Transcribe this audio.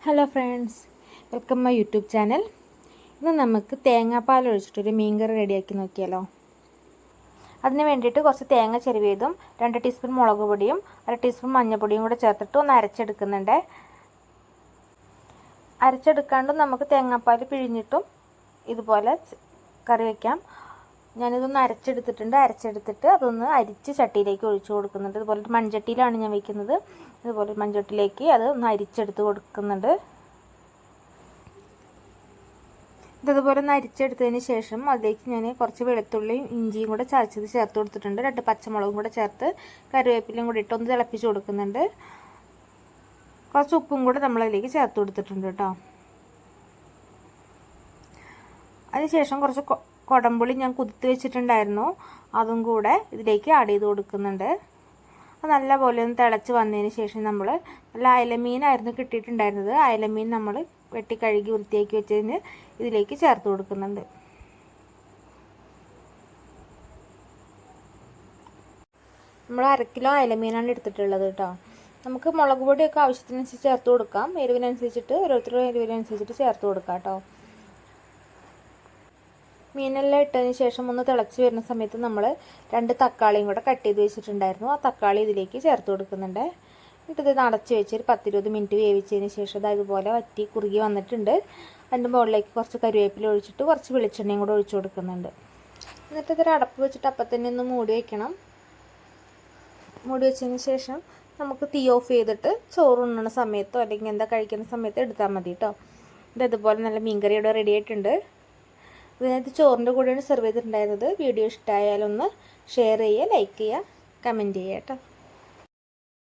Hello friends, welcome my YouTube channel. ഇന്ന് നമുക്ക് തേങ്ങാപ്പാൽ ഒഴിച്ചിട്ടൊരു മീൻകറി റെഡിയാക്കി നോക്കിയാലോ. അതിന് വേണ്ടിയിട്ട് കുറച്ച് തേങ്ങ ചെരുവിയതും 2 ടീസ്പൂൺ മുളക് പൊടിയും 1 ടീസ്പൂൺ മഞ്ഞൾപ്പൊടിയും കൂടെ ചേർത്തിട്ട് ഒന്ന് അരച്ചെടുക്കുന്നുണ്ട്. അരച്ചെടുക്കാണ്ടും നമുക്ക് തേങ്ങാപ്പാൽ പിഴിഞ്ഞിട്ടും ഇതുപോലെ കറി വയ്ക്കാം. ഞാനിതൊന്ന് അരച്ചെടുത്തിട്ട് അതൊന്ന് അരിച്ച് ചട്ടിയിലേക്ക് ഒഴിച്ചു കൊടുക്കുന്നുണ്ട്. ഇതുപോലെ മൺചട്ടിയിലാണ് ഞാൻ വയ്ക്കുന്നത്. ഇതുപോലെ മൺചട്ടിയിലേക്ക് അത് ഒന്ന് അരിച്ചെടുത്ത് കൊടുക്കുന്നുണ്ട്. ഇതുപോലെ ഒന്ന് അരിച്ചെടുത്തതിന് ശേഷം അതിലേക്ക് ഞാൻ കുറച്ച് വെളുത്തുള്ളിയും ഇഞ്ചിയും കൂടെ ചതച്ചത് ചേർത്ത് കൊടുത്തിട്ടുണ്ട്. 2 പച്ചമുളകും കൂടെ ചേർത്ത് കറിവേപ്പിലയും കൂടി ഇട്ടൊന്ന് തിളപ്പിച്ച് കൊടുക്കുന്നുണ്ട്. കുറച്ച് ഉപ്പും കൂടെ നമ്മളതിലേക്ക് ചേർത്ത് കൊടുത്തിട്ടുണ്ട് കേട്ടോ. അതിനുശേഷം കുറച്ച് കുടംപുളി ഞാൻ കുതിർത്ത് വെച്ചിട്ടുണ്ടായിരുന്നു, അതും കൂടെ ഇതിലേക്ക് ആഡ് ചെയ്ത് കൊടുക്കുന്നുണ്ട്. അത് നല്ലപോലെ ഒന്ന് തിളച്ച് വന്നതിന് ശേഷം നമ്മൾ നല്ല അയലമീനായിരുന്നു കിട്ടിയിട്ടുണ്ടായിരുന്നത്. അയലമീൻ നമ്മൾ വെട്ടി കഴുകി വൃത്തിയാക്കി വെച്ചതിന് ഇതിലേക്ക് ചേർത്ത് കൊടുക്കുന്നുണ്ട്. നമ്മൾ 1/2 കിലോ അയലമീനാണ് എടുത്തിട്ടുള്ളത് കേട്ടോ. നമുക്ക് മുളക് പൊടിയൊക്കെ ആവശ്യത്തിനനുസരിച്ച് ചേർത്ത് കൊടുക്കാം. എരിവിനനുസരിച്ചിട്ട് ഓരോരുത്തരുടെ എരിവിനനുസരിച്ചിട്ട് ചേർത്ത് കൊടുക്കാം കേട്ടോ. മീനെല്ലാം ഇട്ടതിന് ശേഷം ഒന്ന് തിളച്ച് വരുന്ന സമയത്ത് നമ്മൾ 2 തക്കാളിയും കൂടെ കട്ട് ചെയ്ത് വെച്ചിട്ടുണ്ടായിരുന്നു. ആ തക്കാളി ഇതിലേക്ക് ചേർത്ത് കൊടുക്കുന്നുണ്ട്. എന്നിട്ട് ഇത് അടച്ച് വെച്ച് ഒരു 10-20 മിനിറ്റ് വേവിച്ചതിന് ശേഷം അത് ഇതുപോലെ വറ്റി കുറുകി വന്നിട്ടുണ്ട്. അതിൻ്റെ മുകളിലേക്ക് കുറച്ച് കറിവേപ്പില ഒഴിച്ചിട്ട് കുറച്ച് വെളിച്ചെണ്ണയും കൂടെ ഒഴിച്ചു കൊടുക്കുന്നുണ്ട്. എന്നിട്ട് ഇതൊരു അടപ്പ് വെച്ചിട്ട് അപ്പം തന്നെ ഒന്ന് മൂടി വയ്ക്കണം. മൂടി വെച്ചതിന് ശേഷം നമുക്ക് തീ ഓഫ് ചെയ്തിട്ട് ചോറ് ഉണ്ണുന്ന സമയത്തോ അല്ലെങ്കിൽ എന്താ കഴിക്കുന്ന സമയത്ത് എടുത്താൽ മതി കേട്ടോ. ഇതുപോലെ നല്ല മീൻകറി ഇവിടെ റെഡി ആയിട്ടുണ്ട്. ഇതിനകത്ത് ചോറിൻ്റെ കൂടെയാണ് സെർവ് ചെയ്തിട്ടുണ്ടായിരുന്നത്. വീഡിയോ ഇഷ്ടമായാലൊന്ന് ഷെയർ ചെയ്യുക, ലൈക്ക് ചെയ്യുക, കമൻറ്റ് ചെയ്യുക കേട്ടോ.